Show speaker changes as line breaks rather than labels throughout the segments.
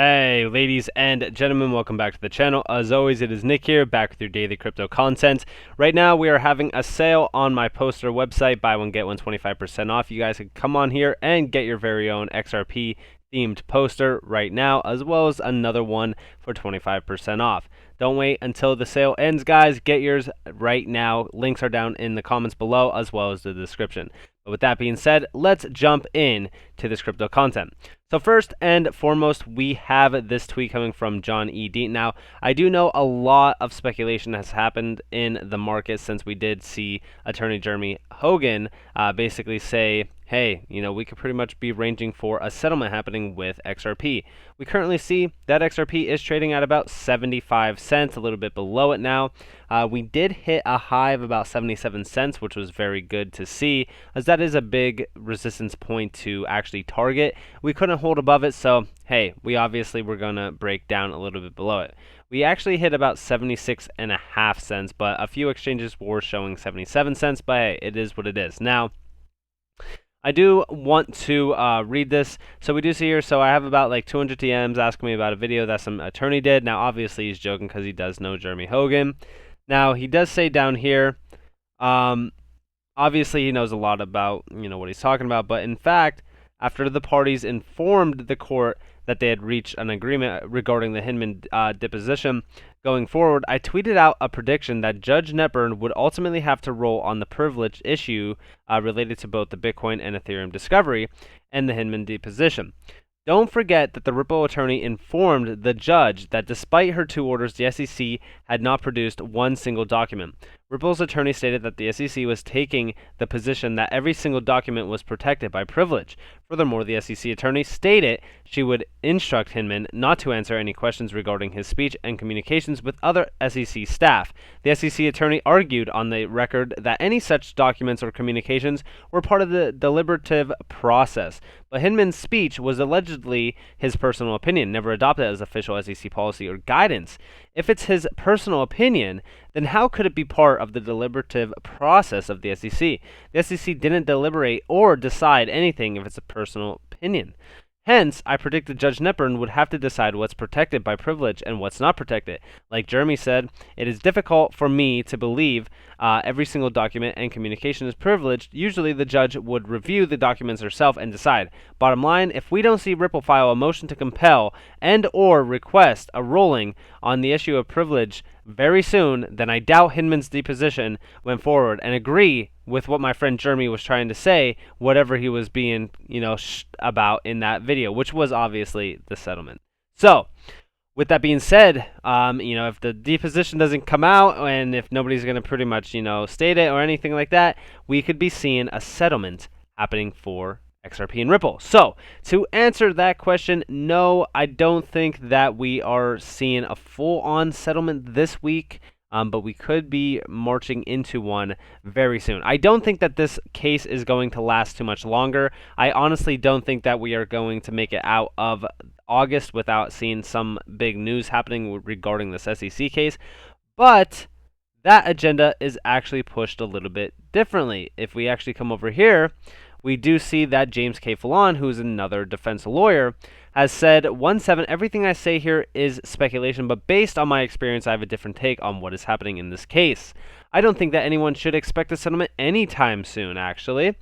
Hey, ladies and gentlemen, welcome back to the channel. As always, it is Nick here, back with your daily crypto content. Right now, we are having a sale on my poster website, buy one, get one, 25% off. You guys can come on here and get your very own XRP themed poster right now, as well as another one for 25% off. Don't wait until the sale ends, guys. Get yours right now. Links are down in the comments below, as well as the description. But with that being said, let's jump in to this crypto content. So first and foremost, we have this tweet coming from John E. Dean. Now, I do know a lot of speculation has happened in the market since we did see Attorney Jeremy Hogan basically say, hey, we could pretty much be ranging for a settlement happening with XRP. We currently see that XRP is trading at about 75 cents, a little bit below it now. We did hit a high of about 77 cents, which was very good to see, as that is a big resistance point to actually target. We couldn't hold above it, so hey, we obviously were going to break down a little bit below it. We actually hit about 76.5 cents, but a few exchanges were showing 77 cents, but hey, it is what it is. Now, I do want to read this. So we do see here, so I have about like 200 TMs asking me about a video that some attorney did. Now, obviously, he's joking because he does know Jeremy Hogan. Now, he does say down here, obviously, he knows a lot about, what he's talking about. But in fact, after the parties informed the court that they had reached an agreement regarding the Hinman deposition going forward, I tweeted out a prediction that Judge Netburn would ultimately have to rule on the privilege issue related to both the Bitcoin and Ethereum discovery and the Hinman deposition. Don't forget that the Ripple attorney informed the judge that despite her two orders, the SEC had not produced one single document. Ripple's attorney stated that the SEC was taking the position that every single document was protected by privilege. Furthermore, the SEC attorney stated she would instruct Hinman not to answer any questions regarding his speech and communications with other SEC staff. The SEC attorney argued on the record that any such documents or communications were part of the deliberative process, but Hinman's speech was allegedly his personal opinion, never adopted as official SEC policy or guidance. If it's his personal opinion, then how could it be part of the deliberative process of the SEC? The SEC didn't deliberate or decide anything if it's a personal opinion. Hence, I predicted Judge Netburn would have to decide what's protected by privilege and what's not protected. Like Jeremy said, it is difficult for me to believe every single document and communication is privileged. Usually the judge would review the documents herself and decide. Bottom line, if we don't see Ripple file a motion to compel and or request a ruling on the issue of privilege very soon, then I doubt Hinman's deposition went forward and agree with what my friend Jeremy was trying to say, whatever he was being, about in that video, which was obviously the settlement. So, with that being said, if the deposition doesn't come out and if nobody's going to pretty much, state it or anything like that, we could be seeing a settlement happening for XRP and Ripple. So, to answer that question, no, I don't think that we are seeing a full-on settlement this week, but we could be marching into one very soon. I don't think that this case is going to last too much longer. I honestly don't think that we are going to make it out of August without seeing some big news happening regarding this SEC case, but that agenda is actually pushed a little bit differently. If we actually come over here, we do see that James K. Fallon, who is another defense lawyer, has said, 1-7, everything I say here is speculation, but based on my experience, I have a different take on what is happening in this case. I don't think that anyone should expect a settlement anytime soon, actually.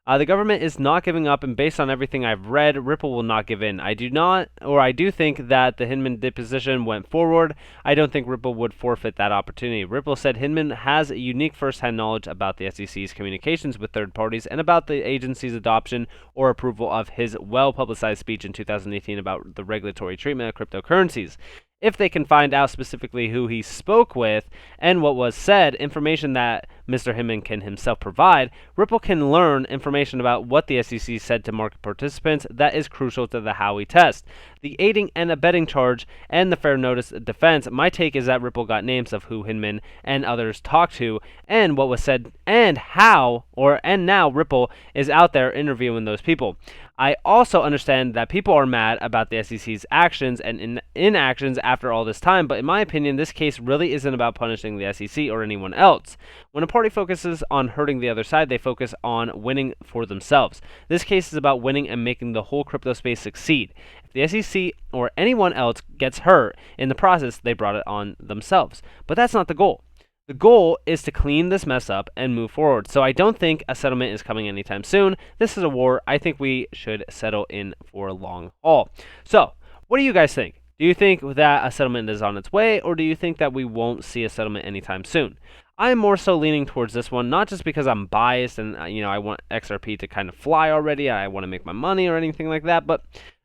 The government is not giving up, and based on everything I've read, Ripple will not give in. I do think that the Hinman deposition went forward. I don't think Ripple would forfeit that opportunity. Ripple said Hinman has a unique first-hand knowledge about the SEC's communications with third parties and about the agency's adoption or approval of his well-publicized speech in 2018 about the regulatory treatment of cryptocurrencies. If they can find out specifically who he spoke with and what was said, information that Mr. Hinman can himself provide, Ripple can learn information about what the SEC said to market participants that is crucial to the Howey test. The aiding and abetting charge and the fair notice defense, my take is that Ripple got names of who Hinman and others talked to and what was said and how, and now Ripple is out there interviewing those people. I also understand that people are mad about the SEC's actions and inactions after all this time, but in my opinion, this case really isn't about punishing the SEC or anyone else. When a party focuses on hurting the other side, they focus on winning for themselves. This case is about winning and making the whole crypto space succeed. If the SEC or anyone else gets hurt in the process, they brought it on themselves. But that's not the goal. The goal is to clean this mess up and move forward. So I don't think a settlement is coming anytime soon. This is a war. I think we should settle in for a long haul. So what do you guys think? Do you think that a settlement is on its way, or do you think that we won't see a settlement anytime soon? I'm more so leaning towards this one, not just because I'm biased and I want XRP to kind of fly already, I want to make my money or anything like that, but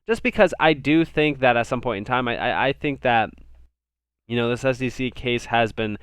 just because I do think that at some point in time, I think that this SEC case has been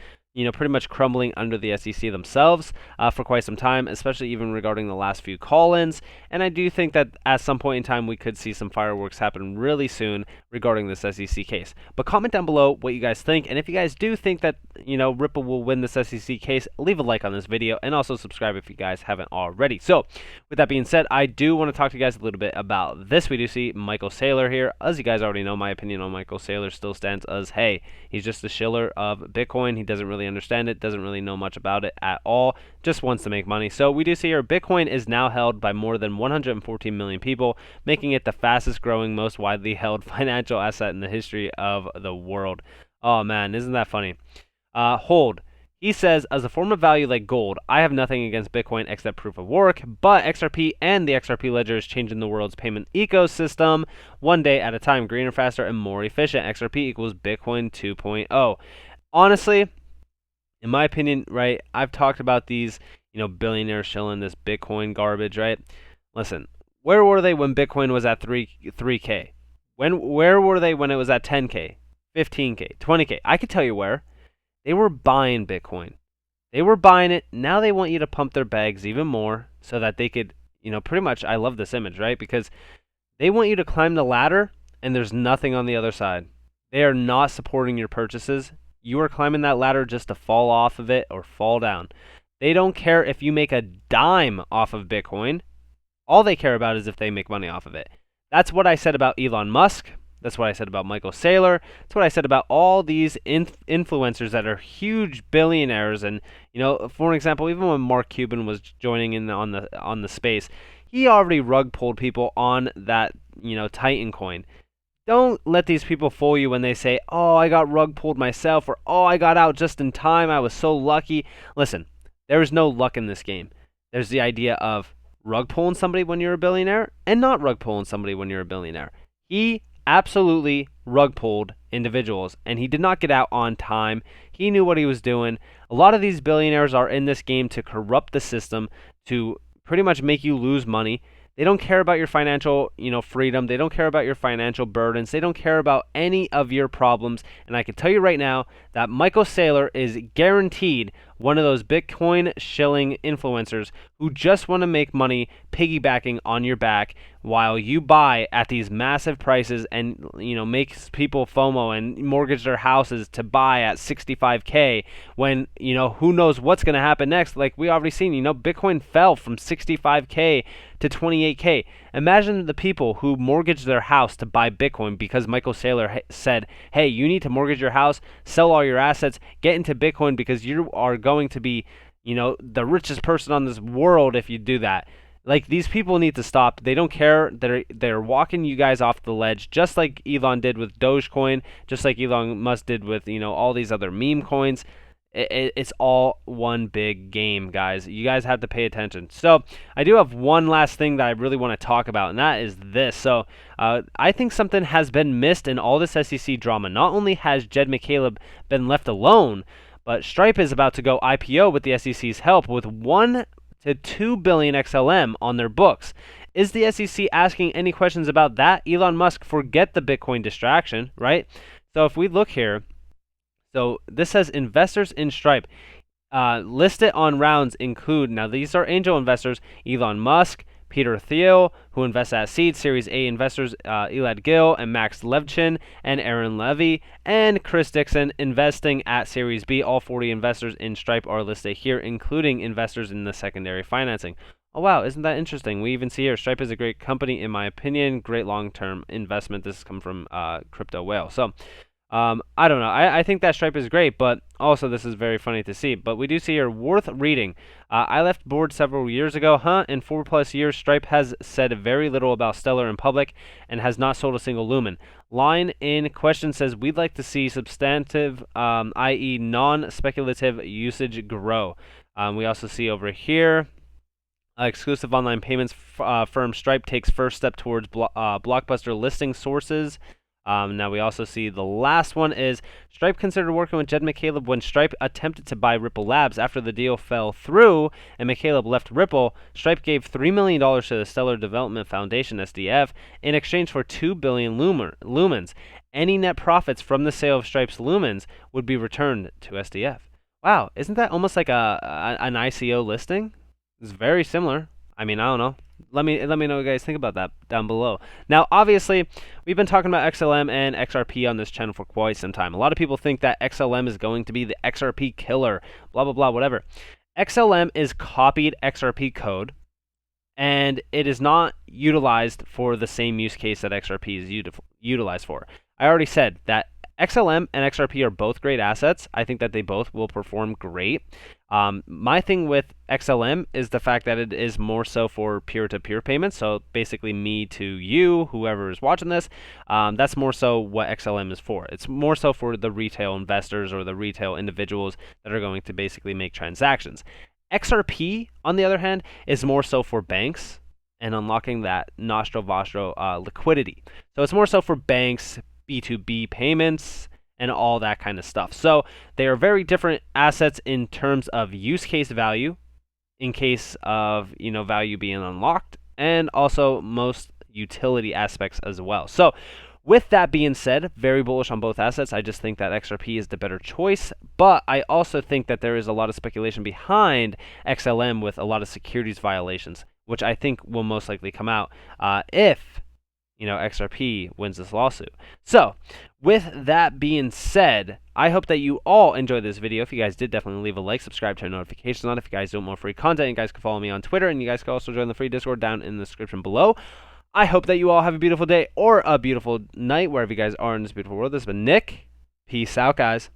pretty much crumbling under the SEC themselves for quite some time, especially even regarding the last few call-ins. And I do think that at some point in time, we could see some fireworks happen really soon regarding this SEC case. But comment down below what you guys think. And if you guys do think that, Ripple will win this SEC case, leave a like on this video and also subscribe if you guys haven't already. So with that being said, I do want to talk to you guys a little bit about this. We do see Michael Saylor here. As you guys already know, my opinion on Michael Saylor still stands as, hey, he's just a shiller of Bitcoin. He doesn't really understand it, doesn't really know much about it at all, just wants to make money. So we do see here Bitcoin is now held by more than 114 million people, making it the fastest growing, most widely held financial asset in the history of the world. Oh man, isn't that funny? Hold. He says, as a form of value like gold, I have nothing against Bitcoin except proof of work, but XRP and the XRP ledger is changing the world's payment ecosystem one day at a time, greener, faster, and more efficient. XRP equals Bitcoin 2.0. Honestly, in my opinion, right, I've talked about these, billionaires shilling this Bitcoin garbage, right? Listen, where were they when Bitcoin was at 3K? Where were they when it was at 10K, 15K, 20K? I could tell you where. They were buying Bitcoin. They were buying it. Now they want you to pump their bags even more so that they could, pretty much, I love this image, right? Because they want you to climb the ladder and there's nothing on the other side. They are not supporting your purchases. You are climbing that ladder just to fall off of it or fall down. They don't care if you make a dime off of Bitcoin. All they care about is if they make money off of it. That's what I said about Elon Musk. That's what I said about Michael Saylor. That's what I said about all these influencers that are huge billionaires. And, for example, even when Mark Cuban was joining in on the space, he already rug pulled people on that, Titan coin. Don't let these people fool you when they say, oh, I got rug pulled myself, or oh, I got out just in time, I was so lucky. Listen, there is no luck in this game. There's the idea of rug pulling somebody when you're a billionaire and not rug pulling somebody when you're a billionaire. He absolutely rug pulled individuals, and he did not get out on time. He knew what he was doing. A lot of these billionaires are in this game to corrupt the system, to pretty much make you lose money. They don't care about your financial, freedom. They don't care about your financial burdens. They don't care about any of your problems. And I can tell you right now that Michael Saylor is guaranteed one of those Bitcoin shilling influencers who just want to make money piggybacking on your back while you buy at these massive prices and, makes people FOMO and mortgage their houses to buy at 65K when, who knows what's going to happen next. Like we already seen, Bitcoin fell from 65K to 28K. Imagine the people who mortgaged their house to buy Bitcoin because Michael Saylor said, hey, you need to mortgage your house, sell all your assets, get into Bitcoin because you are going to be, the richest person on this world if you do that. Like, these people need to stop. They don't care. They're walking you guys off the ledge, just like Elon did with Dogecoin, just like Elon Musk did with, all these other meme coins. It's all one big game, guys. You guys have to pay attention. So I do have one last thing that I really want to talk about, and that is this. So I think something has been missed in all this SEC drama. Not only has Jed McCaleb been left alone, but Stripe is about to go IPO with the SEC's help with 1 to 2 billion XLM on their books. Is the SEC asking any questions about that? Elon Musk, forget the Bitcoin distraction, right? So if we look here, so this says investors in Stripe. Listed on rounds include, now these are angel investors, Elon Musk, Peter Thiel, who invests at seed, Series A investors, Elad Gil and Max Levchin, and Aaron Levy, and Chris Dixon investing at Series B. All 40 investors in Stripe are listed here, including investors in the secondary financing. Oh wow, isn't that interesting? We even see here Stripe is a great company in my opinion, great long-term investment. This has come from Crypto Whale. So I don't know. I think that Stripe is great, but also this is very funny to see. But we do see here worth reading. I left board several years ago, In 4+ years, Stripe has said very little about Stellar in public and has not sold a single lumen. Line in question says we'd like to see substantive, i.e., non-speculative usage grow. We also see over here. Exclusive online payments firm Stripe takes first step towards blockbuster listing sources. Now we also see the last one is Stripe considered working with Jed McCaleb when Stripe attempted to buy Ripple Labs. After the deal fell through and McCaleb left Ripple, Stripe gave $3 million to the Stellar Development Foundation, SDF, in exchange for 2 billion lumens. Any net profits from the sale of Stripe's lumens would be returned to SDF. Wow, isn't that almost like an ICO listing? It's very similar. I mean, I don't know. Let me know what you guys think about that down below. Now, obviously, we've been talking about XLM and XRP on this channel for quite some time. A lot of people think that XLM is going to be the XRP killer, blah, blah, blah, whatever. XLM is copied XRP code, and it is not utilized for the same use case that XRP is utilized for. I already said that XLM and XRP are both great assets. I think that they both will perform great. My thing with XLM is the fact that it is more so for peer-to-peer payments. So basically me to you, whoever is watching this, that's more so what XLM is for. It's more so for the retail investors or the retail individuals that are going to basically make transactions. XRP, on the other hand, is more so for banks and unlocking that nostro vostro liquidity. So it's more so for banks, B2B payments, and all that kind of stuff. So they are very different assets in terms of use case value, in case of value being unlocked, and also most utility aspects as well. So with that being said, very bullish on both assets. I just think that XRP is the better choice, but I also think that there is a lot of speculation behind XLM with a lot of securities violations, which I think will most likely come out if XRP wins this lawsuit. So, with that being said, I hope that you all enjoyed this video. If you guys did, definitely leave a like, subscribe, turn notifications on. If you guys want more free content, you guys can follow me on Twitter, and you guys can also join the free Discord down in the description below. I hope that you all have a beautiful day or a beautiful night, wherever you guys are in this beautiful world. This has been Nick. Peace out, guys.